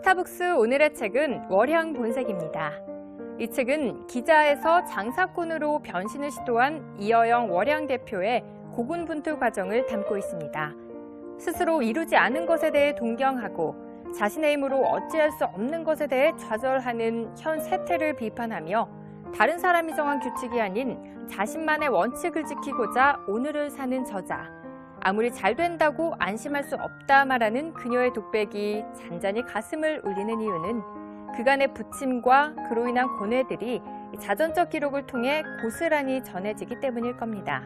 스타벅스 오늘의 책은 월향 본색입니다. 이 책은 기자에서 장사꾼으로 변신을 시도한 이어영 월향 대표의 고군분투 과정을 담고 있습니다. 스스로 이루지 않은 것에 대해 동경하고 자신의 힘으로 어찌할 수 없는 것에 대해 좌절하는 현 세태를 비판하며 다른 사람이 정한 규칙이 아닌 자신만의 원칙을 지키고자 오늘을 사는 저자. 아무리 잘 된다고 안심할 수 없다 말하는 그녀의 독백이 잔잔히 가슴을 울리는 이유는 그간의 부침과 그로 인한 고뇌들이 자전적 기록을 통해 고스란히 전해지기 때문일 겁니다.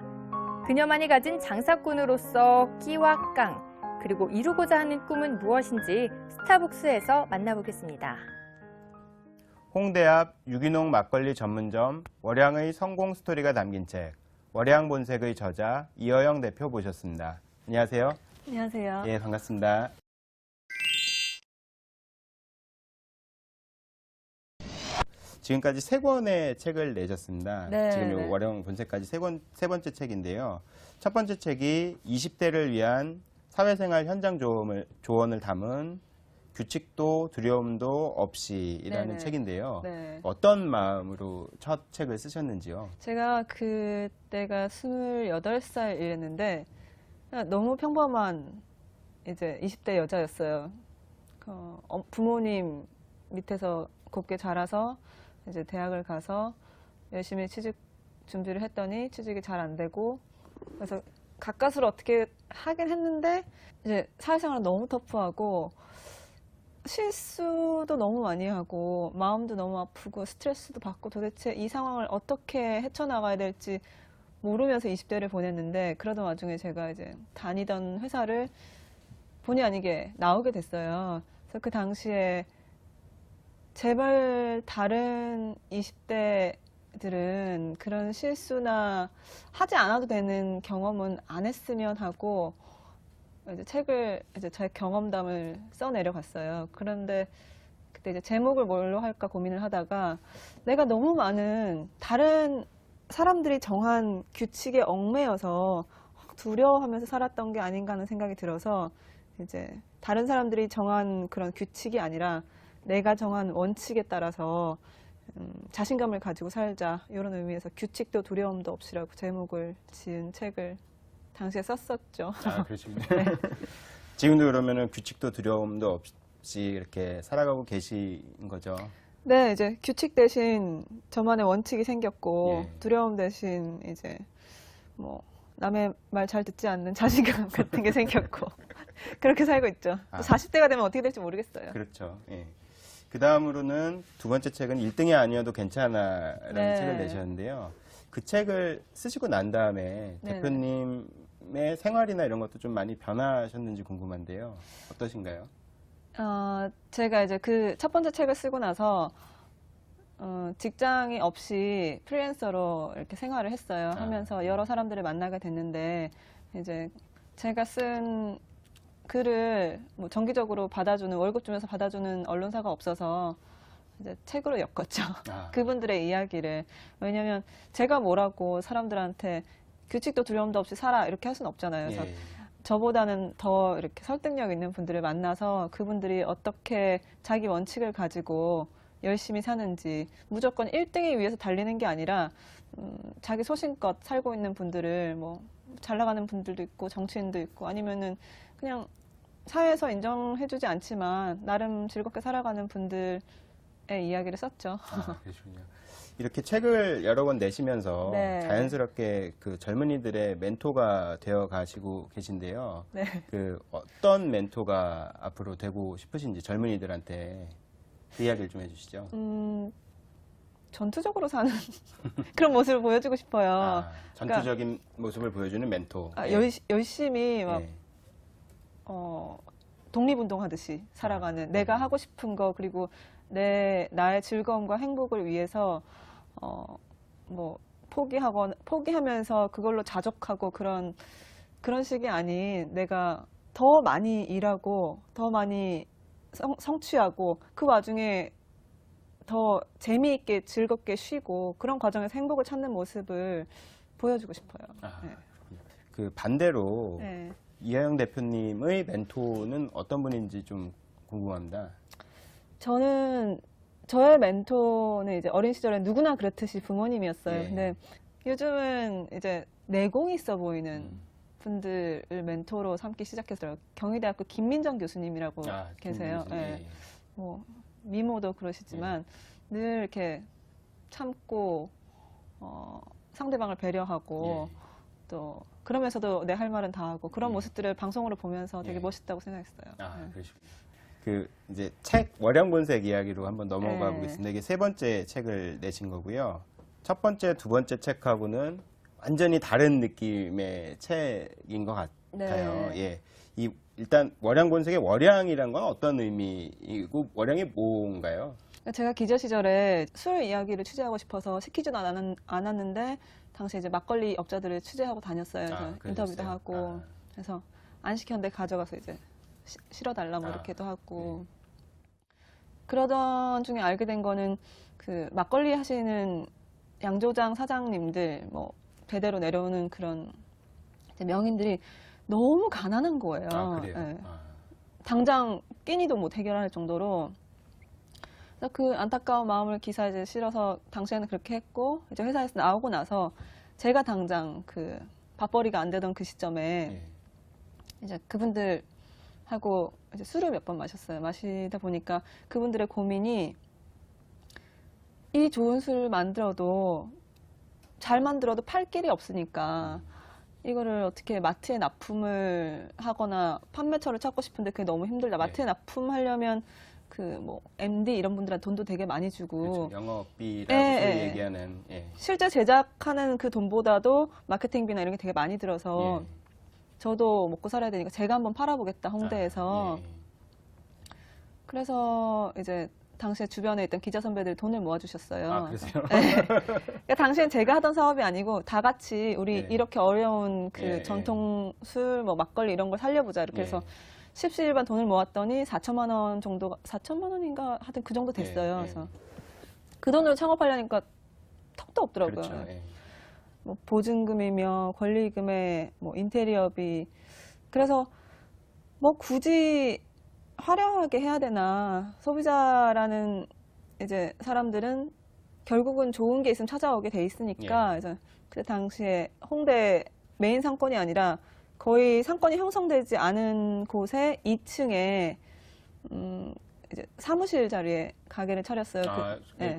그녀만이 가진 장사꾼으로서 끼와 깡, 그리고 이루고자 하는 꿈은 무엇인지 스타벅스에서 만나보겠습니다. 홍대 앞 유기농 막걸리 전문점 월향의 성공 스토리가 담긴 책 월향 본색의 저자 이어영 대표 모셨습니다. 안녕하세요. 안녕하세요. 예, 반갑습니다. 지금까지 3권의 책을 내셨습니다. 네, 지금 네. 월향 본색까지 세 번째 책인데요. 첫 번째 책이 20대를 위한 사회생활 현장 조언을 담은 규칙도 두려움도 없이라는 네네. 책인데요. 네. 어떤 마음으로 첫 책을 쓰셨는지요? 제가 그때가 28살 이랬는데 너무 평범한 이제 20대 여자였어요. 부모님 밑에서 곱게 자라서 이제 대학을 가서 열심히 취직 준비를 했더니 취직이 잘 안 되고 그래서 가까스로 어떻게 하긴 했는데 이제 사회생활은 너무 터프하고 실수도 너무 많이 하고 마음도 너무 아프고 스트레스도 받고 도대체 이 상황을 어떻게 헤쳐나가야 될지 모르면서 20대를 보냈는데 그러던 와중에 제가 이제 다니던 회사를 본의 아니게 나오게 됐어요. 그래서 그 당시에 제발 다른 20대들은 그런 실수나 하지 않아도 되는 경험은 안 했으면 하고 이제 책을 이제 제 경험담을 써내려갔어요. 그런데 그때 이제 제목을 뭘로 할까 고민을 하다가 내가 너무 많은 다른 사람들이 정한 규칙에 얽매여서 두려워하면서 살았던 게 아닌가 하는 생각이 들어서 이제 다른 사람들이 정한 그런 규칙이 아니라 내가 정한 원칙에 따라서 자신감을 가지고 살자 이런 의미에서 규칙도 두려움도 없이라고 제목을 지은 책을 당시에 썼었죠. 아, 그러시군요. 네. 지금도 그러면은 규칙도 두려움도 없이 이렇게 살아가고 계신 거죠? 네, 이제 규칙 대신 저만의 원칙이 생겼고 예. 두려움 대신 이제 뭐 남의 말 잘 듣지 않는 자신감 같은 게 생겼고 그렇게 살고 있죠. 아. 40대가 되면 어떻게 될지 모르겠어요. 그렇죠. 예. 그 다음으로는 두 번째 책은 1등이 아니어도 괜찮아라는 네. 책을 내셨는데요. 그 책을 쓰시고 난 다음에 네네. 대표님의 생활이나 이런 것도 좀 많이 변하셨는지 궁금한데요. 어떠신가요? 제가 이제 그 첫 번째 책을 쓰고 나서 직장이 없이 프리랜서로 이렇게 생활을 했어요. 하면서 여러 사람들을 만나게 됐는데 이제 제가 쓴 글을 뭐 정기적으로 받아주는 월급 주면서 받아주는 언론사가 없어서 이제 책으로 엮었죠. 그분들의 이야기를. 왜냐면 제가 뭐라고 사람들한테 규칙도 두려움도 없이 살아 이렇게 할 수는 없잖아요. 그래서 예. 저보다는 더 이렇게 설득력 있는 분들을 만나서 그분들이 어떻게 자기 원칙을 가지고 열심히 사는지 무조건 1등을 위해서 달리는 게 아니라 자기 소신껏 살고 있는 분들을 뭐 잘 나가는 분들도 있고 정치인도 있고 아니면은 그냥 사회에서 인정해주지 않지만 나름 즐겁게 살아가는 분들의 이야기를 썼죠. 그러시군요. 이렇게 책을 여러 권 내시면서 네. 자연스럽게 그 젊은이들의 멘토가 되어 가시고 계신데요. 네. 그 어떤 멘토가 앞으로 되고 싶으신지 젊은이들한테 그 이야기를 좀 해주시죠. 전투적으로 사는 그런 모습을 보여주고 싶어요. 전투적인 모습을 보여주는 멘토. 예. 열심히 막 예. 독립운동하듯이 살아가는 내가 하고 싶은 거 그리고 나의 즐거움과 행복을 위해서 뭐 포기하면서 그걸로 자족하고 그런 식이 아닌 내가 더 많이 일하고 더 많이 성취하고 그 와중에 더 재미있게 즐겁게 쉬고 그런 과정에서 행복을 찾는 모습을 보여주고 싶어요. 네. 그 반대로 네. 이하영 대표님의 멘토는 어떤 분인지 좀 궁금합니다. 저는 저의 멘토는 이제 어린 시절에 누구나 그렇듯이 부모님이었어요. 예. 근데 요즘은 이제 내공이 있어 보이는 음. 분들을 멘토로 삼기 시작했어요. 경희대학교 김민정 교수님이라고 계세요. 김민정, 예. 뭐 미모도 그러시지만 늘 이렇게 참고 상대방을 배려하고 예. 또 그러면서도 내 할 말은 다 하고 그런 예. 모습들을 방송으로 보면서 되게 예. 멋있다고 생각했어요. 예. 그러시군요. 그 이제 책 월양본색 이야기로 한번 넘어가 네. 보겠습니다. 이게 세 번째 책을 내신 거고요. 첫 번째, 두 번째 책하고는 완전히 다른 느낌의 책인 것 같아요. 네. 예. 일단 월양본색의 월양이란 건 어떤 의미이고 월양이 뭔가요? 제가 기자 시절에 술 이야기를 취재하고 싶어서 시키지도 않았는데 당시 이제 막걸리 업자들을 취재하고 다녔어요. 그래서 인터뷰도 그러셨어요? 하고 그래서 안 시켰는데 가져가서 이제 실어달라 뭐 아, 이렇게도 하고 그러던 중에 알게 된 거는 그 막걸리 하시는 양조장 사장님들 뭐 대대로 내려오는 그런 이제 명인들이 너무 가난한 거예요. 그래요? 예. 당장 끼니도 못 해결할 정도로. 그래서 그 안타까운 마음을 기사에 이제 실어서 당시에는 그렇게 했고 이제 회사에서 나오고 나서 제가 당장 그 밥벌이가 안 되던 그 시점에 예. 이제 그분들하고 이제 술을 몇 번 마셨어요. 마시다 보니까 그분들의 고민이 이 좋은 술 만들어도 잘 만들어도 팔 길이 없으니까 이거를 어떻게 마트에 납품을 하거나 판매처를 찾고 싶은데 그게 너무 힘들다. 마트에 납품하려면 그 뭐 MD 이런 분들한테 돈도 되게 많이 주고 그렇죠. 영업비라고 예, 소위 예. 얘기하는 실제 제작하는 그 돈보다도 마케팅비나 이런 게 되게 많이 들어서 저도 먹고 살아야 되니까 제가 한번 팔아보겠다 홍대에서. 그래서 이제 당시에 주변에 있던 기자 선배들이 돈을 모아주셨어요. 그러세요? 네. 그러니까 당시엔 제가 하던 사업이 아니고 다 같이 우리 예. 이렇게 어려운 그 예, 전통 술, 뭐 막걸리 이런 걸 살려보자 이렇게 해서 십시일반 돈을 모았더니 4천만 원 정도가 4천만 원인가 하여튼 그 정도 됐어요. 그래서 그 돈으로 창업하려니까 턱도 없더라고요. 그렇죠. 뭐 보증금이며 권리금에 뭐 인테리어비 그래서 뭐 굳이 화려하게 해야 되나 소비자라는 이제 사람들은 결국은 좋은 게 있으면 찾아오게 돼 있으니까 그래서 그때 당시에 홍대 메인 상권이 아니라 거의 상권이 형성되지 않은 곳에 2층에 이제 사무실 자리에 가게를 차렸어요.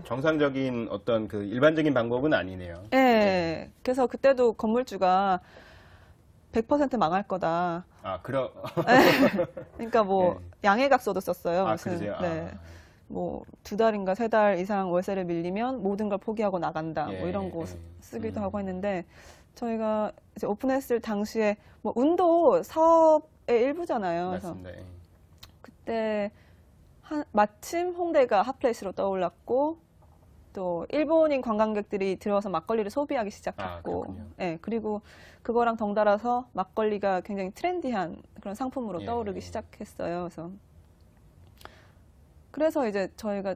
정상적인 어떤 그 일반적인 방법은 아니네요. 네. 그래서 그때도 건물주가 100% 망할 거다. 그러니까 뭐 양해각서도 썼어요. 그러세요? 네. 뭐 2달인가 3달 이상 월세를 밀리면 모든 걸 포기하고 나간다. 뭐 이런 거 쓰기도 하고 했는데 저희가 이제 오픈했을 당시에 뭐 운도 사업의 일부잖아요. 맞습니다. 그래서 그때 마침 홍대가 핫플레이스로 떠올랐고 또 일본인 관광객들이 들어와서 막걸리를 소비하기 시작했고 그리고 그거랑 덩달아서 막걸리가 굉장히 트렌디한 그런 상품으로 떠오르기 시작했어요. 그래서 이제 저희가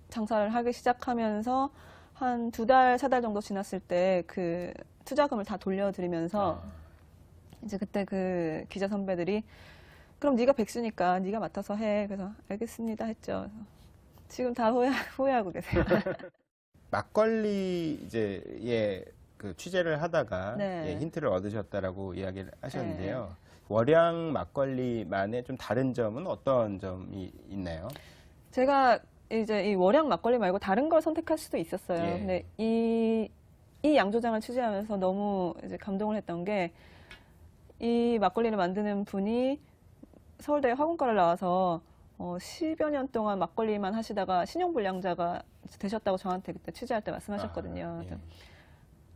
장사를 하기 시작하면서 한 2달, 3달 정도 지났을 때 그 투자금을 다 돌려드리면서 이제 그때 그 기자 선배들이 그럼 네가 백수니까 네가 맡아서 해. 그래서 알겠습니다 했죠. 지금 다 후회하고 계세요. 막걸리 이제 그 취재를 하다가 힌트를 얻으셨다라고 이야기를 하셨는데요. 월양 막걸리만의 좀 다른 점은 어떤 점이 있나요? 제가 이제 이 월양 막걸리 말고 다른 걸 선택할 수도 있었어요. 근데 이 양조장을 취재하면서 너무 이제 감동을 했던 게 이 막걸리를 만드는 분이 서울대 화공과를 나와서 10여 년 동안 막걸리만 하시다가 신용불량자가 되셨다고 저한테 그때 취재할 때 말씀하셨거든요.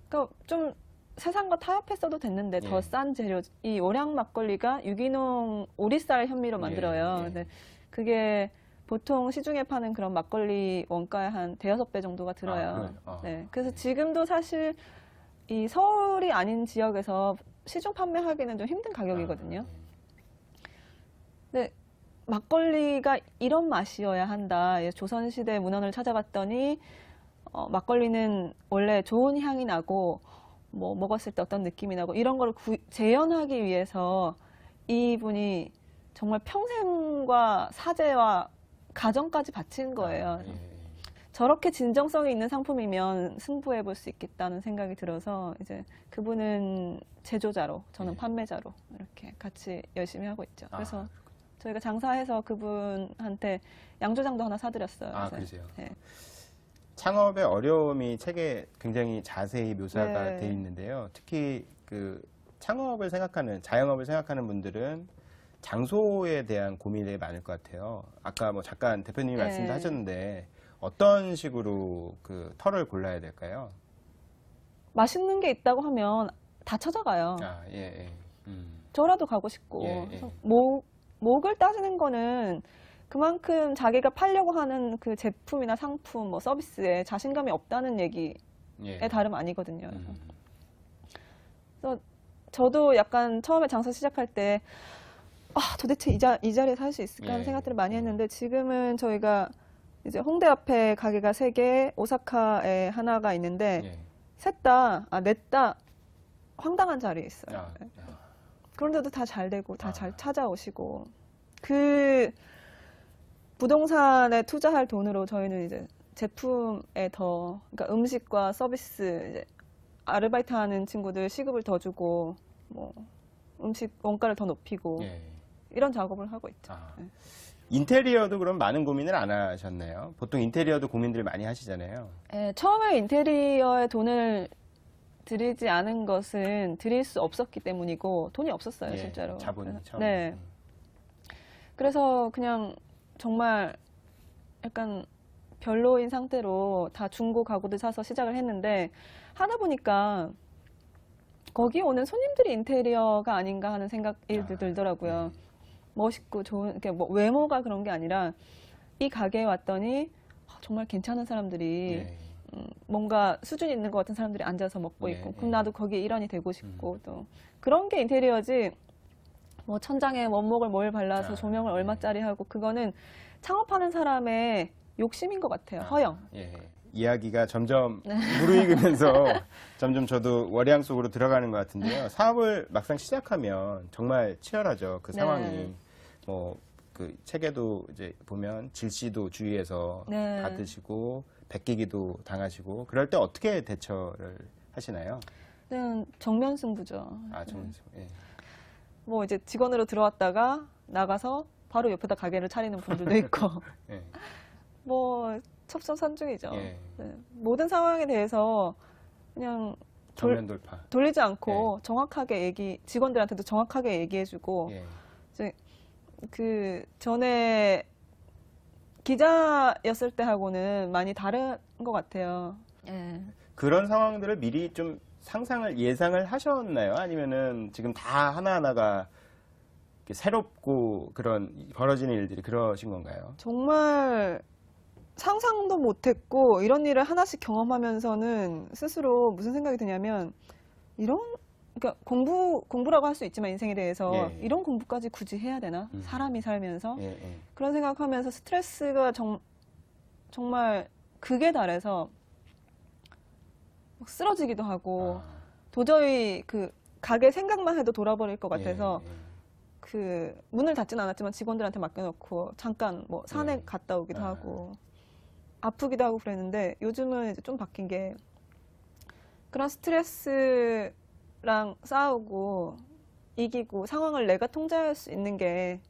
그러니까 좀 세상과 타협했어도 됐는데 더 싼 재료, 이 월양 막걸리가 유기농 오리쌀 현미로 만들어요. 근데 그게 보통 시중에 파는 그런 막걸리 원가의 한 5-6배 정도가 들어요. 그래서 지금도 사실 이 서울이 아닌 지역에서 시중 판매하기는 좀 힘든 가격이거든요. 근데 막걸리가 이런 맛이어야 한다. 조선시대 문헌을 찾아봤더니 막걸리는 원래 좋은 향이 나고 뭐 먹었을 때 어떤 느낌이 나고 이런 걸 재현하기 위해서 이분이 정말 평생과 사제와 가정까지 바친 거예요. 예. 저렇게 진정성이 있는 상품이면 승부해 볼 수 있겠다는 생각이 들어서 이제 그분은 제조자로, 저는 예. 판매자로 이렇게 같이 열심히 하고 있죠. 그래서 아, 저희가 장사해서 그분한테 양조장도 하나 사드렸어요. 아, 그래서. 그러세요. 네. 창업의 어려움이 책에 굉장히 자세히 묘사가 네. 되어 있는데요. 특히 그 창업을 생각하는, 자영업을 생각하는 분들은 장소에 대한 고민이 되게 많을 것 같아요. 아까 뭐 잠깐 대표님이 네. 말씀도 하셨는데 어떤 식으로 그 터를 골라야 될까요? 맛있는 게 있다고 하면 다 찾아가요. 아, 예, 예. 저라도 가고 싶고. 예, 예. 그래서 목을 따지는 거는 그만큼 자기가 팔려고 하는 그 제품이나 상품, 뭐 서비스에 자신감이 없다는 얘기에 예. 다름 아니거든요. 그래서 음. 저도 약간 처음에 장사 시작할 때 도대체 이 자리에서 할 수 있을까 하는 예. 생각들을 많이 했는데 지금은 저희가 이제 홍대 앞에 가게가 3개, 오사카에 하나가 있는데 예. 넷 다 황당한 자리에 있어요. 아, 그런데도 다 잘 되고 다 아. 잘 찾아오시고 그 부동산에 투자할 돈으로 저희는 이제 제품에 더 그러니까 음식과 서비스 이제 아르바이트 하는 친구들 시급을 더 주고 뭐 음식 원가를 더 높이고 예. 이런 작업을 하고 있죠. 아. 네. 인테리어도 그럼 많은 고민을 안 하셨나요? 보통 인테리어도 고민들 많이 하시잖아요. 처음에 인테리어에 돈을 들이지 않은 것은 드릴 수 없었기 때문이고 돈이 없었어요, 예, 실제로. 자본이 처음. 네. 그래서 그냥 정말 약간 별로인 상태로 다 중고 가구들 사서 시작을 했는데 하다 보니까 거기 오는 손님들이 인테리어가 아닌가 하는 생각이 들더라고요. 멋있고 좋은, 이렇게 뭐 외모가 그런 게 아니라 이 가게에 왔더니 정말 괜찮은 사람들이 예. 뭔가 수준 있는 것 같은 사람들이 앉아서 먹고 예, 있고 예. 그럼 나도 거기에 일원이 되고 싶고 또 그런 게 인테리어지 뭐 천장에 원목을 뭘 발라서 조명을 얼마짜리 하고 그거는 창업하는 사람의 욕심인 것 같아요. 허영. 예. 이야기가 점점 네. 무르익으면서 점점 저도 월양 속으로 들어가는 것 같은데요. 사업을 막상 시작하면 정말 치열하죠. 그 네. 상황이. 뭐, 그 책에도 이제 보면 질시도 주위에서 네. 받으시고, 베끼기도 당하시고, 그럴 때 어떻게 대처를 하시나요? 정면 승부죠. 아, 정말. 예. 뭐 이제 직원으로 들어왔다가 나가서 바로 옆에다 가게를 차리는 분들도 있고 예. 뭐 첩선산중이죠. 예. 네. 모든 상황에 대해서 그냥 정면 돌파. 돌리지 않고 정확하게 직원들한테도 정확하게 얘기해주고 예. 이제 그 전에 기자였을 때하고는 많이 다른 것 같아요. 예. 그런 상황들을 미리 좀 상상을 예상을 하셨나요? 아니면은 지금 다 하나하나가 이렇게 새롭고 그런 벌어지는 일들이 그러신 건가요? 정말 상상도 못했고 이런 일을 하나씩 경험하면서는 스스로 무슨 생각이 드냐면 그러니까 공부라고 할 수 있지만 인생에 대해서 예. 이런 공부까지 굳이 해야 되나? 사람이 살면서 예, 예. 그런 생각하면서 스트레스가 정말 극에 달해서 막 쓰러지기도 하고 도저히 그 가게 생각만 해도 돌아버릴 것 같아서 예, 예. 그 문을 닫지는 않았지만 직원들한테 맡겨놓고 잠깐 뭐 산에 예. 갔다 오기도 하고 아프기도 하고 그랬는데 요즘은 이제 좀 바뀐 게 그런 스트레스랑 싸우고 이기고 상황을 내가 통제할 수 있는 게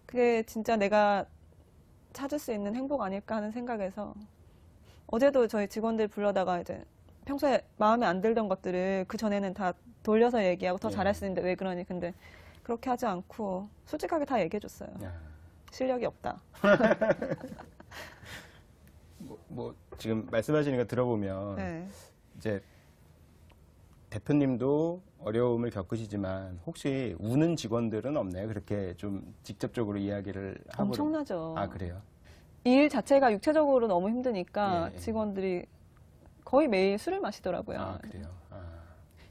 그게 진짜 내가 찾을 수 있는 행복 아닐까 하는 생각에서 어제도 저희 직원들 불러다가 이제 평소에 마음에 안 들던 것들을 그 전에는 다 돌려서 얘기하고 더 잘할 수 있는데 왜 그러니 근데 그렇게 하지 않고 솔직하게 다 얘기해줬어요. 실력이 없다. 뭐 지금 말씀하시는 거 들어보면 네. 이제 대표님도 어려움을 겪으시지만 혹시 우는 직원들은 없나요? 그렇게 좀 직접적으로 이야기를 하고 엄청나죠. 아 그래요? 일 자체가 육체적으로 너무 힘드니까 예, 예. 직원들이 거의 매일 술을 마시더라고요. 아 그래요?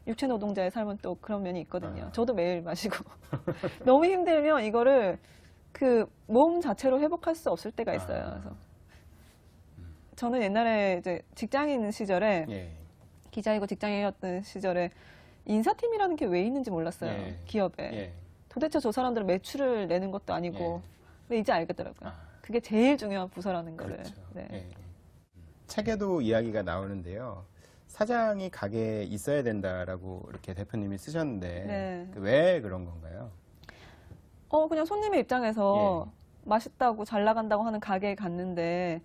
육체 노동자의 삶은 또 그런 면이 있거든요. 아. 저도 매일 마시고 너무 힘들면 이거를 그 몸 자체로 회복할 수 없을 때가 있어요. 그래서 저는 옛날에 이제 직장에 있는 시절에 예. 기자이고 직장이었던 시절에 인사팀이라는 게 왜 있는지 몰랐어요. 예. 기업에. 예. 도대체 저 사람들은 매출을 내는 것도 아니고. 예. 근데 이제 알겠더라고요. 그게 제일 중요한 부서라는 거를. 그렇죠. 네. 예. 책에도 이야기가 나오는데요. 사장이 가게에 있어야 된다라고 이렇게 대표님이 쓰셨는데 네. 왜 그런 건가요? 그냥 손님의 입장에서 맛있다고 잘 나간다고 하는 가게에 갔는데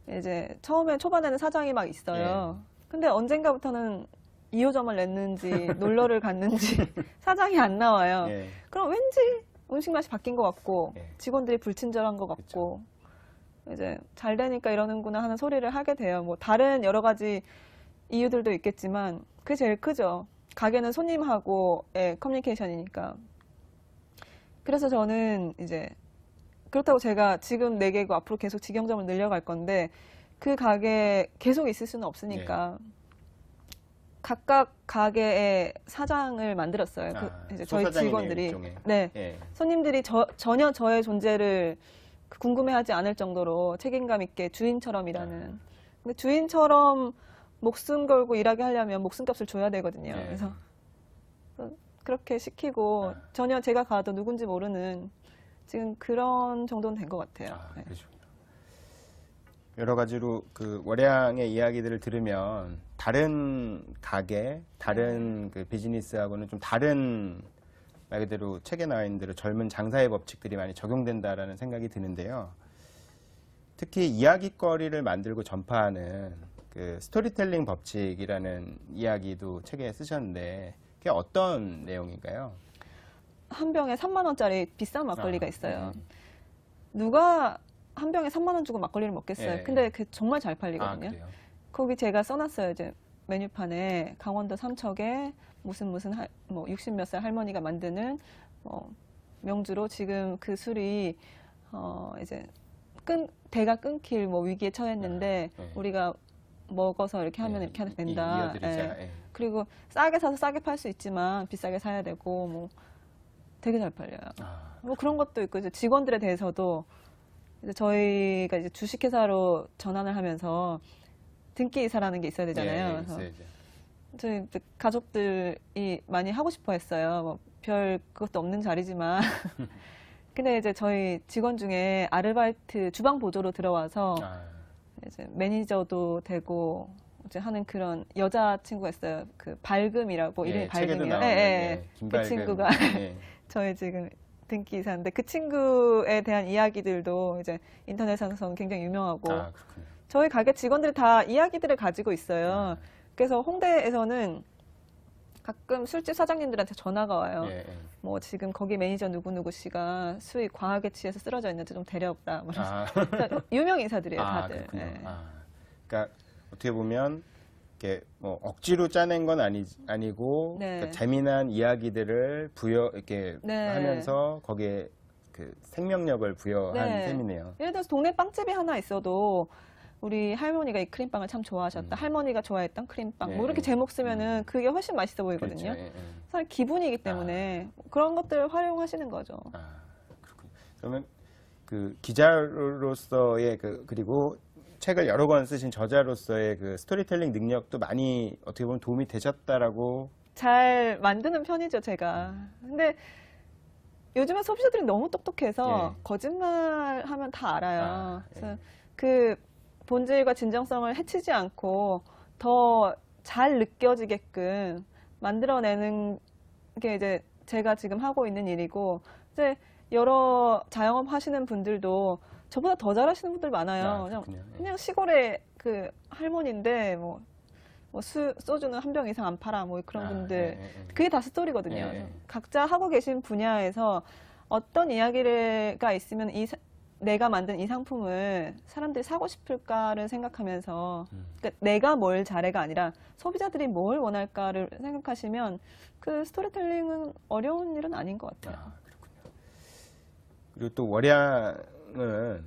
이제 처음에 초반에는 사장이 막 있어요. 근데 언젠가부터는 2호점을 냈는지 놀러를 갔는지 사장이 안 나와요. 예. 그럼 왠지 음식 맛이 바뀐 것 같고 예. 직원들이 불친절한 것 같고 이제 잘 되니까 이러는구나 하는 소리를 하게 돼요. 뭐 다른 여러 가지 이유들도 있겠지만 그게 제일 크죠. 가게는 손님하고의 커뮤니케이션이니까. 그래서 저는 이제 그렇다고 제가 지금 4개고 앞으로 계속 직영점을 늘려갈 건데 그 가게에 계속 있을 수는 없으니까 각각 가게의 사장을 만들었어요. 이제 저희 직원들이. 일종의. 네. 예. 손님들이 전혀 저의 존재를 궁금해하지 않을 정도로 책임감 있게 주인처럼 일하는. 근데 주인처럼 목숨 걸고 일하게 하려면 목숨값을 줘야 되거든요. 예. 그래서 그렇게 시키고 전혀 제가 가도 누군지 모르는 지금 그런 정도는 된 것 같아요. 네. 그러시군요. 여러 가지로 그 월양의 이야기들을 들으면 다른 가게, 다른 그 비즈니스하고는 좀 다른 말 그대로 책에 나와 있는 대로 젊은 장사의 법칙들이 많이 적용된다라는 생각이 드는데요. 특히 이야기거리를 만들고 전파하는 그 스토리텔링 법칙이라는 이야기도 책에 쓰셨는데 그게 어떤 내용인가요? 한 병에 3만 원짜리 비싼 막걸리가 있어요. 누가 한 병에 3만 원 주고 막걸리를 먹겠어요. 근데 그게 정말 잘 팔리거든요. 그래요? 거기 제가 써놨어요. 이제 메뉴판에 강원도 삼척에 무슨 뭐 60몇 살 할머니가 만드는 명주로 지금 그 술이 이제 대가 끊길 뭐 위기에 처했는데 우리가 먹어서 이렇게 하면 이렇게 하면 된다. 그리고 싸게 사서 싸게 팔 수 있지만 비싸게 사야 되고 뭐 되게 잘 팔려요. 뭐 그런 것도 있고 이제 직원들에 대해서도 이제 저희가 이제 주식회사로 전환을 하면서 등기이사라는 게 있어야 되잖아요. 그래서 저희 가족들이 많이 하고 싶어 했어요. 뭐 별 그것도 없는 자리지만. 근데 이제 저희 직원 중에 아르바이트 주방 보조로 들어와서 이제 매니저도 되고 이제 하는 그런 여자 친구가 있어요. 그 밝음이라고 이름이 밝음이에요. 그 친구가 저희 지금 등기이사인데 그 친구에 대한 이야기들도 이제 인터넷상에서는 굉장히 유명하고 저희 가게 직원들이 다 이야기들을 가지고 있어요. 그래서 홍대에서는 가끔 술집 사장님들한테 전화가 와요. 뭐 지금 거기 매니저 누구누구 씨가 술이 과하게 취해서 쓰러져 있는데 좀 데려오라. 유명 인사들이에요, 다들. 그러니까 어떻게 보면 이렇게 뭐 억지로 짜낸 건 아니고 그러니까 재미난 이야기들을 이렇게 하면서 거기에 그 생명력을 부여한 셈이네요. 예를 들어서 동네 빵집이 하나 있어도 우리 할머니가 이 크림빵을 참 좋아하셨다. 할머니가 좋아했던 크림빵. 뭐 이렇게 제목 쓰면은 그게 훨씬 맛있어 보이거든요. 그렇죠. 사실 기분이기 때문에 그런 것들을 활용하시는 거죠. 그렇군요. 그러면 그 기자로서의 그리고 책을 여러 권 쓰신 저자로서의 그 스토리텔링 능력도 많이 어떻게 보면 도움이 되셨다라고. 잘 만드는 편이죠, 제가. 근데 요즘에 소비자들이 너무 똑똑해서 거짓말 하면 다 알아요. 그래서 그 본질과 진정성을 해치지 않고 더 잘 느껴지게끔 만들어내는 게 이제 제가 지금 하고 있는 일이고, 이제 여러 자영업 하시는 분들도 저보다 더 잘하시는 분들 많아요. 그냥 시골의 그 할머니인데 소주는 한 병 이상 안 팔아 뭐 그런 분들 그게 다 스토리거든요. 각자 하고 계신 분야에서 어떤 이야기가 있으면 내가 만든 이 상품을 사람들이 사고 싶을까를 생각하면서 그러니까 내가 뭘 잘해가 아니라 소비자들이 뭘 원할까를 생각하시면 그 스토리텔링은 어려운 일은 아닌 것 같아요. 그렇군요. 그리고 또 월양은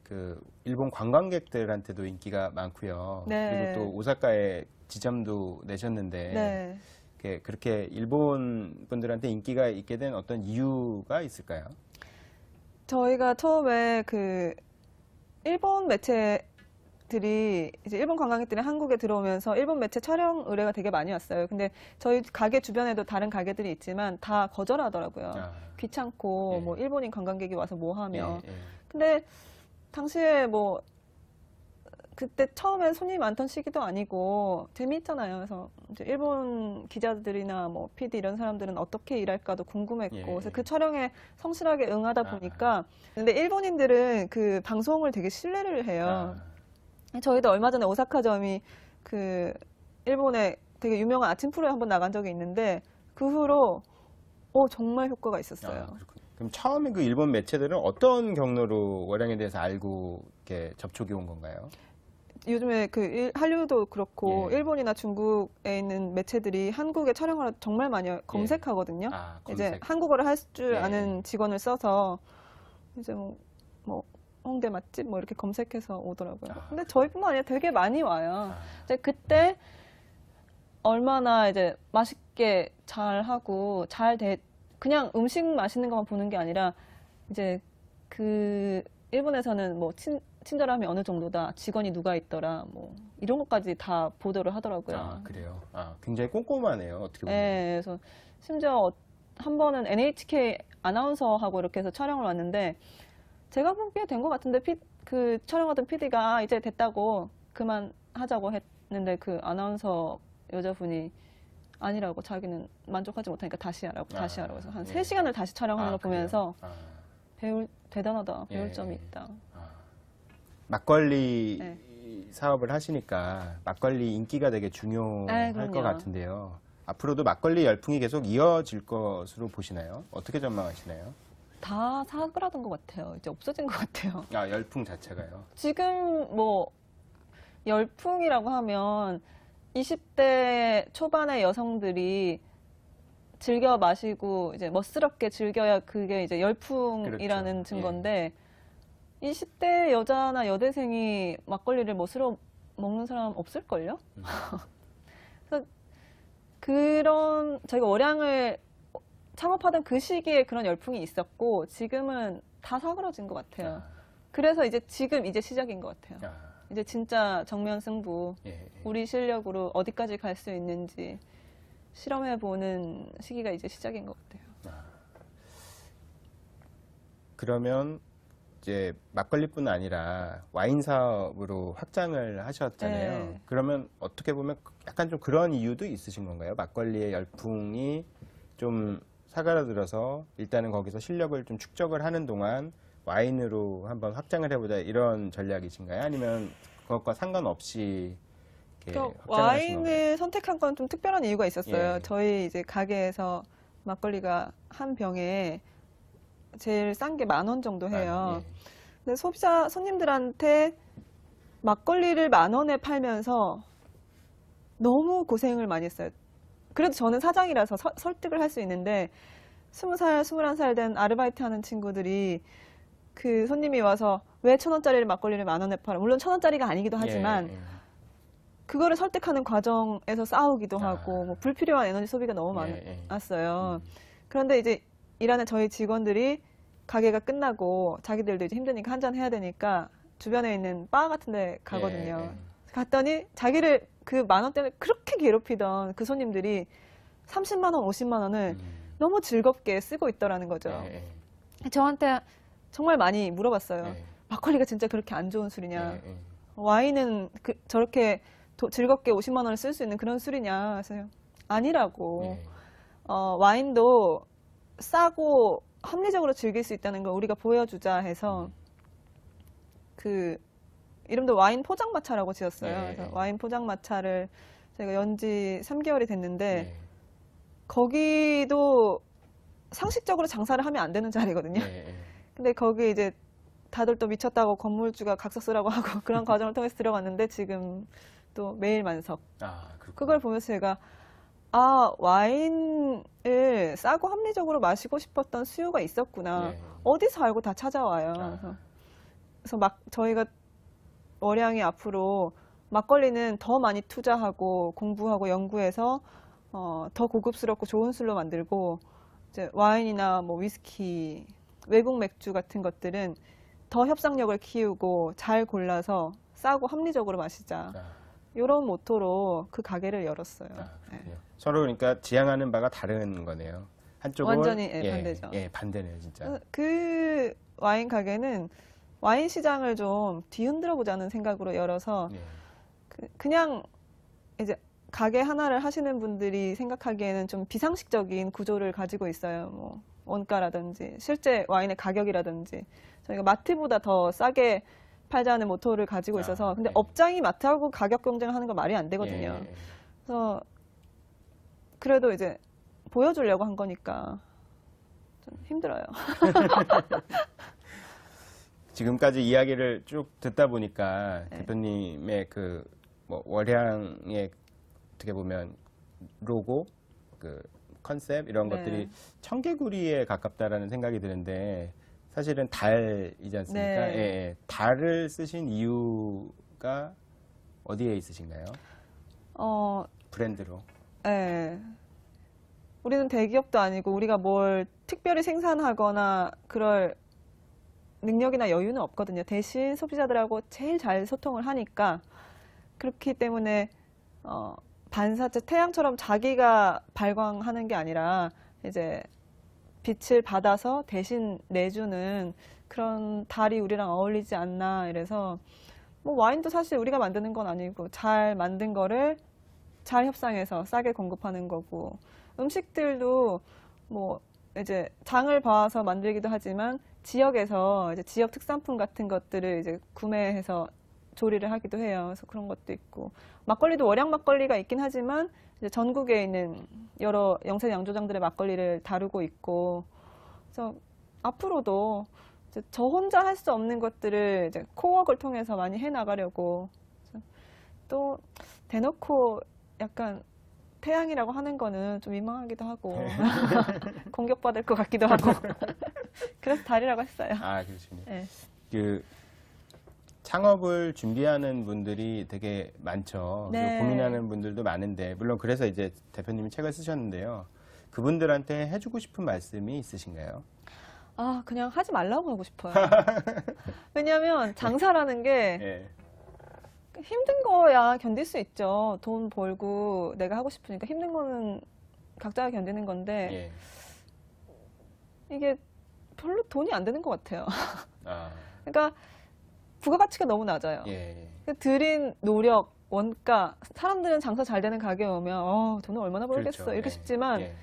그 일본 관광객들한테도 인기가 많고요. 그리고 또 오사카에 지점도 내셨는데 그렇게 일본 분들한테 인기가 있게 된 어떤 이유가 있을까요? 저희가 처음에 그 일본 매체들이 이제 일본 관광객들이 한국에 들어오면서 일본 매체 촬영 의뢰가 되게 많이 왔어요. 근데 저희 가게 주변에도 다른 가게들이 있지만 다 거절하더라고요. 귀찮고 뭐 일본인 관광객이 와서 뭐 하며. 근데 당시에 뭐 그때 처음에 손님이 많던 시기도 아니고 재미있잖아요. 그래서 이제 일본 기자들이나 뭐 PD 이런 사람들은 어떻게 일할까도 궁금했고 예. 그래서 그 촬영에 성실하게 응하다 아. 보니까 근데 일본인들은 그 방송을 되게 신뢰를 해요. 저희도 얼마 전에 오사카점이 그 일본의 되게 유명한 아침 프로에 한번 나간 적이 있는데 그 후로 정말 효과가 있었어요. 그렇군요. 그럼 처음에 그 일본 매체들은 어떤 경로로 월양에 대해서 알고 이렇게 접촉이 온 건가요? 요즘에 그 할리우드도 그렇고 예. 일본이나 중국에 있는 매체들이 한국에 촬영을 정말 많이 검색하거든요. 이제 검색. 한국어를 할 줄 예. 아는 직원을 써서 이제 뭐 홍대 맛집 뭐 이렇게 검색해서 오더라고요. 근데 저희뿐만 아니라 되게 많이 와요. 이제 그때 얼마나 이제 맛있게 잘 하고 그냥 음식 맛있는 것만 보는 게 아니라 이제 그 일본에서는 뭐 친절함이 어느 정도다, 직원이 누가 있더라, 뭐 이런 것까지 다 보도를 하더라고요. 그래요. 굉장히 꼼꼼하네요. 어떻게 보면. 네, 그래서 심지어 한 번은 NHK 아나운서하고 이렇게 해서 촬영을 왔는데 제가 보기에 된 것 같은데 그 촬영하던 PD가 이제 됐다고 그만하자고 했는데 그 아나운서 여자분이 아니라고 자기는 만족하지 못하니까 다시 하라고 해서 한 3시간을 다시 촬영하는 걸 보면서 대단하다, 배울 점이 있다. 막걸리 네. 사업을 하시니까 막걸리 인기가 되게 중요할 것 그럼요. 같은데요. 앞으로도 막걸리 열풍이 계속 이어질 것으로 보시나요? 어떻게 전망하시나요? 다 사그라든 것 같아요. 이제 없어진 것 같아요. 열풍 자체가요. 지금 뭐 열풍이라고 하면 20대 초반의 여성들이 즐겨 마시고 이제 멋스럽게 즐겨야 그게 이제 열풍이라는 그렇죠. 증거인데 20대 여자나 여대생이 막걸리를 멋으로 먹는 사람 없을걸요? 그래서 저희가 월양을 창업하던 그 시기에 그런 열풍이 있었고 지금은 다 사그러진 것 같아요. 그래서 이제 시작인 것 같아요. 이제 진짜 정면 승부, 우리 실력으로 어디까지 갈 수 있는지 실험해보는 시기가 이제 시작인 것 같아요. 그러면 이제 막걸리뿐 아니라 와인 사업으로 확장을 하셨잖아요. 네. 그러면 어떻게 보면 약간 좀 그런 이유도 있으신 건가요? 막걸리의 열풍이 좀 사그라들어서 일단은 거기서 실력을 좀 축적을 하는 동안 와인으로 한번 확장을 해보자 이런 전략이신가요? 아니면 그것과 상관없이 이렇게 확장을 하신 건가요? 와인을 선택한 건 좀 특별한 이유가 있었어요. 예. 저희 이제 가게에서 막걸리가 한 병에 제일 싼 게 10,000원 정도 해요. 근데 손님들한테 막걸리를 10,000원에 팔면서 너무 고생을 많이 했어요. 그래도 저는 사장이라서 설득을 할 수 있는데 20살, 21살 된 아르바이트 하는 친구들이 그 손님이 와서 왜 1,000원짜리 막걸리를 10,000원에 팔아? 물론 1,000원짜리가 아니기도 하지만 그거를 설득하는 과정에서 싸우기도 하고 뭐 불필요한 에너지 소비가 너무 많았어요. 그런데 이제 일하는 저희 직원들이 가게가 끝나고 자기들도 이제 힘드니까 한잔 해야 되니까 주변에 있는 바 같은 데 가거든요. 갔더니 자기를 그 10,000원 때문에 그렇게 괴롭히던 그 손님들이 30만 원, 50만 원을 너무 즐겁게 쓰고 있더라는 거죠. 저한테 정말 많이 물어봤어요. 막걸리가 진짜 그렇게 안 좋은 술이냐? 와인은 저렇게 즐겁게 50만 원을 쓸 수 있는 그런 술이냐? 그래서 아니라고. 와인도 싸고 합리적으로 즐길 수 있다는 걸 우리가 보여주자 해서 그 이름도 와인 포장마차라고 지었어요. 그래서 와인 포장마차를 제가 연지 3개월이 됐는데 거기도 상식적으로 장사를 하면 안 되는 자리거든요. 근데 거기 이제 다들 또 미쳤다고 건물주가 각서 쓰라고 하고 그런 과정을 통해서 들어갔는데 지금 또 매일 만석. 그걸 보면서 제가 와인을 싸고 합리적으로 마시고 싶었던 수요가 있었구나. 어디서 알고 다 찾아와요. 그래서 저희가 월양이 앞으로 막걸리는 더 많이 투자하고 공부하고 연구해서 더 고급스럽고 좋은 술로 만들고 이제 와인이나 뭐 위스키, 외국 맥주 같은 것들은 더 협상력을 키우고 잘 골라서 싸고 합리적으로 마시자. 이런 모토로 그 가게를 열었어요. 서로 그러니까 지향하는 바가 다른 거네요. 한쪽은 완전히 반대죠. 반대네요, 진짜. 그 와인 가게는 와인 시장을 좀 뒤흔들어 보자는 생각으로 열어서 예. 그냥 이제 가게 하나를 하시는 분들이 생각하기에는 좀 비상식적인 구조를 가지고 있어요. 뭐 원가라든지 실제 와인의 가격이라든지 저희가 마트보다 더 싸게 팔자는 모토를 가지고 있어서 근데 네. 업장이 마트하고 가격 경쟁을 하는 건 말이 안 되거든요. 그래서 그래도 이제 보여주려고 한 거니까 좀 힘들어요. 지금까지 이야기를 쭉 듣다 보니까 네. 대표님의 그 뭐 월향의 어떻게 보면 로고, 그 컨셉 이런 네. 것들이 청개구리에 가깝다라는 생각이 드는데 사실은 달이지 않습니까? 네. 예, 예. 달을 쓰신 이유가 어디에 있으신가요? 브랜드로. 네. 우리는 대기업도 아니고 우리가 뭘 특별히 생산하거나 그럴 능력이나 여유는 없거든요. 대신 소비자들하고 제일 잘 소통을 하니까 그렇기 때문에 반사체 태양처럼 자기가 발광하는 게 아니라 이제 빛을 받아서 대신 내주는 그런 달이 우리랑 어울리지 않나 이래서 뭐 와인도 사실 우리가 만드는 건 아니고 잘 만든 거를 잘 협상해서 싸게 공급하는 거고 음식들도 뭐 이제 장을 봐서 만들기도 하지만 지역에서 이제 지역 특산품 같은 것들을 이제 구매해서 조리를 하기도 해요. 그래서 그런 것도 있고 막걸리도 월향 막걸리가 있긴 하지만 이제 전국에 있는 여러 영세 양조장들의 막걸리를 다루고 있고 그래서 앞으로도 이제 저 혼자 할 수 없는 것들을 이제 코워크를 통해서 많이 해 나가려고 또 대놓고 약간 태양이라고 하는 거는 좀 민망하기도 하고 공격받을 것 같기도 하고 그래서 달이라고 했어요. 아, 그렇습니다. 네. 그 창업을 준비하는 분들이 되게 많죠. 네. 그리고 고민하는 분들도 많은데 물론 그래서 이제 대표님이 책을 쓰셨는데요. 그분들한테 해주고 싶은 말씀이 있으신가요? 아, 그냥 하지 말라고 하고 싶어요. 왜냐하면 장사라는 게 예. 힘든 거야 견딜 수 있죠. 돈 벌고 내가 하고 싶으니까 힘든 거는 각자가 견디는 건데 이게 별로 돈이 안 되는 것 같아요. 아, 그러니까 부가가치가 너무 낮아요. 예. 들인 노력, 원가, 사람들은 장사 잘 되는 가게에 오면 돈을 얼마나 벌겠어 그렇죠. 이렇게 예. 싶지만 예.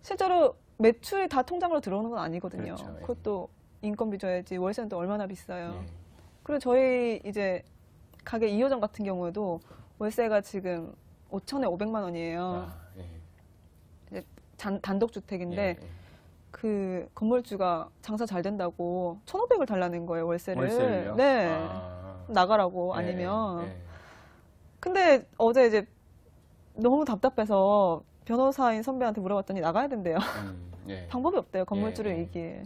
실제로 매출이 다 통장으로 들어오는 건 아니거든요. 그렇죠. 예. 그것도 인건비 줘야지 월세는 또 얼마나 비싸요. 예. 그리고 저희 이제 가게 2호점 같은 경우에도 월세가 지금 5천에 500만 원이에요. 아, 예. 단독주택인데 예, 예. 그 건물주가 장사 잘 된다고 1,500을 달라는 거예요, 월세를. 월세를요? 네. 아. 나가라고 예, 아니면. 예. 근데 어제 이제 너무 답답해서 변호사인 선배한테 물어봤더니 나가야 된대요. 예. 방법이 없대요, 건물주를 예, 예. 이기에.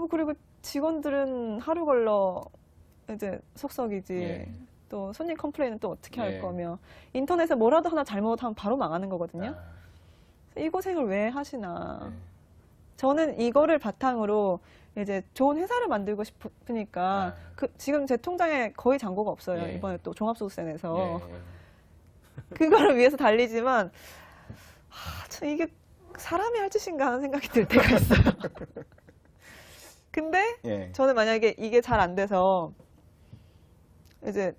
그리고 직원들은 하루 걸러 이제 속썩이지. 예. 또 손님 컴플레인은 또 어떻게 할 예. 거며. 인터넷에 뭐라도 하나 잘못하면 바로 망하는 거거든요. 아, 이 고생을 왜 하시나. 예. 저는 이거를 바탕으로 이제 좋은 회사를 만들고 싶으니까 아. 지금 제 통장에 거의 잔고가 없어요. 예. 이번에 또 종합소득세 내서. 예. 그거를 위해서 달리지만 참 이게 사람이 할 짓인가 하는 생각이 들 때가 있어요. 근데 예. 저는 만약에 이게 잘 안 돼서 이제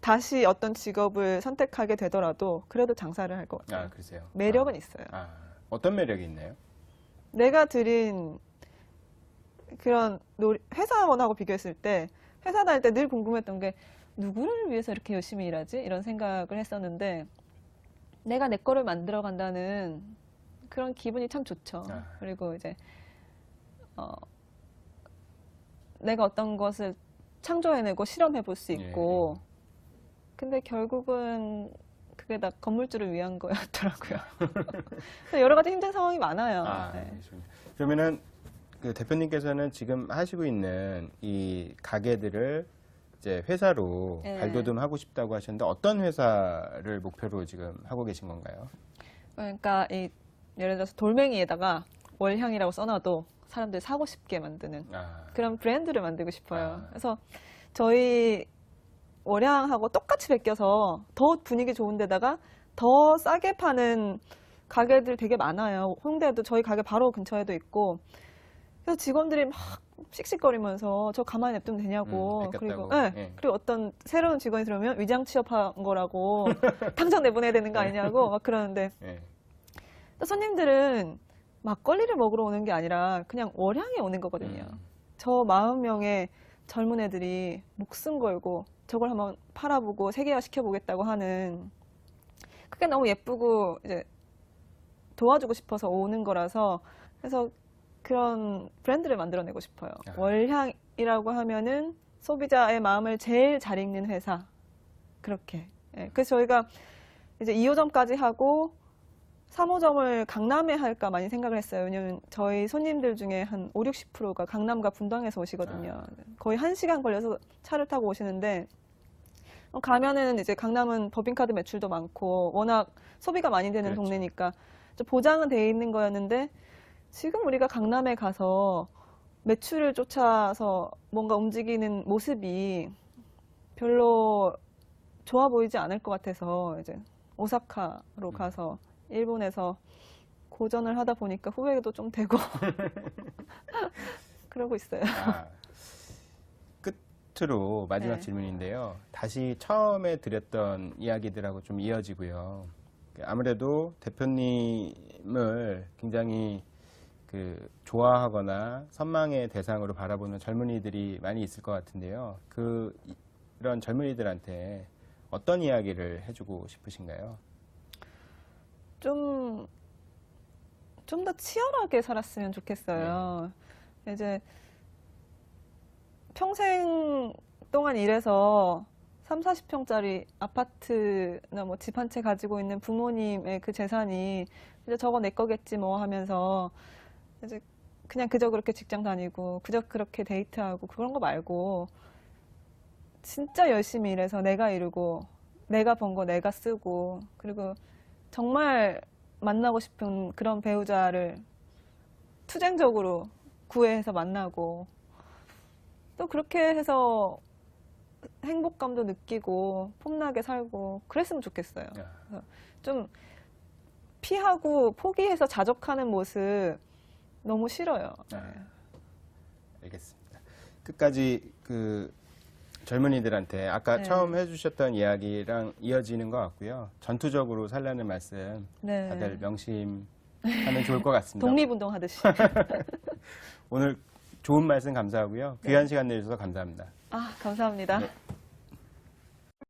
다시 어떤 직업을 선택하게 되더라도 그래도 장사를 할 것 같아요. 아, 그러세요. 매력은 있어요. 아, 어떤 매력이 있나요? 내가 들인 그런 회사원하고 비교했을 때 회사 다닐 때 늘 궁금했던 게 누구를 위해서 이렇게 열심히 일하지? 이런 생각을 했었는데 내가 내 거를 만들어 간다는 그런 기분이 참 좋죠. 아. 그리고 이제 내가 어떤 것을 창조해내고 실험해 볼 수 있고 근데 결국은 그게 다 건물주를 위한 거였더라고요. 그래서 여러 가지 힘든 상황이 많아요. 아, 네. 알겠습니다. 그러면은 그 대표님께서는 지금 하시고 있는 이 가게들을 이제 회사로 네. 발돋움하고 싶다고 하셨는데 어떤 회사를 목표로 지금 하고 계신 건가요? 그러니까 예를 들어서 돌멩이에다가 월향이라고 써놔도 사람들이 사고 싶게 만드는 아, 그런 브랜드를 만들고 싶어요. 아. 그래서 저희 월향하고 똑같이 베껴서 더 분위기 좋은 데다가 더 싸게 파는 가게들 되게 많아요. 홍대에도 저희 가게 바로 근처에도 있고 그래서 직원들이 막 씩씩거리면서 저 가만히 냅두면 되냐고. 그리고, 뺏겼다고. 네. 예. 그리고 어떤 새로운 직원이 들어오면 위장 취업한 거라고 당장 내보내야 되는 거 아니냐고 막 그러는데 예. 또 손님들은 막걸리를 먹으러 오는 게 아니라 그냥 월향에 오는 거거든요. 저 40명의 젊은 애들이 목숨 걸고 저걸 한번 팔아보고 세계화 시켜보겠다고 하는 그게 너무 예쁘고 이제 도와주고 싶어서 오는 거라서 그래서 그런 브랜드를 만들어내고 싶어요. 아. 월향이라고 하면은 소비자의 마음을 제일 잘 읽는 회사. 그렇게. 예, 그래서 저희가 이제 2호점까지 하고 3호점을 강남에 할까 많이 생각을 했어요. 왜냐면 저희 손님들 중에 한 5, 60%가 강남과 분당에서 오시거든요. 거의 1시간 걸려서 차를 타고 오시는데 가면은 이제 강남은 법인카드 매출도 많고 워낙 소비가 많이 되는 그렇죠. 동네니까 좀 보장은 돼 있는 거였는데 지금 우리가 강남에 가서 매출을 쫓아서 뭔가 움직이는 모습이 별로 좋아 보이지 않을 것 같아서 이제 오사카로 가서 일본에서 고전을 하다 보니까 후회도 좀 되고 그러고 있어요. 아, 끝으로 마지막 네. 질문인데요. 다시 처음에 드렸던 이야기들하고 좀 이어지고요. 아무래도 대표님을 굉장히 그 좋아하거나 선망의 대상으로 바라보는 젊은이들이 많이 있을 것 같은데요. 그런 젊은이들한테 어떤 이야기를 해주고 싶으신가요? 좀 더 치열하게 살았으면 좋겠어요. 이제 평생 동안 일해서 3, 40평짜리 아파트나 뭐 집 한 채 가지고 있는 부모님의 그 재산이 이제 저거 내 거겠지 뭐 하면서 이제 그냥 그저 그렇게 직장 다니고 그저 그렇게 데이트하고 그런 거 말고 진짜 열심히 일해서 내가 이루고 내가 번 거 내가 쓰고 그리고 정말 만나고 싶은 그런 배우자를 투쟁적으로 구애해서 만나고 또 그렇게 해서 행복감도 느끼고 폼나게 살고 그랬으면 좋겠어요. 그래서 좀 피하고 포기해서 자족하는 모습 너무 싫어요. 알겠습니다. 끝까지 그 젊은이들한테 아까 네. 처음 해주셨던 이야기랑 이어지는 것 같고요. 전투적으로 살라는 말씀 네. 다들 명심하면 좋을 것 같습니다. 독립운동 하듯이. 오늘 좋은 말씀 감사하고요. 귀한 시간 내주셔서 감사합니다. 아, 감사합니다. 네.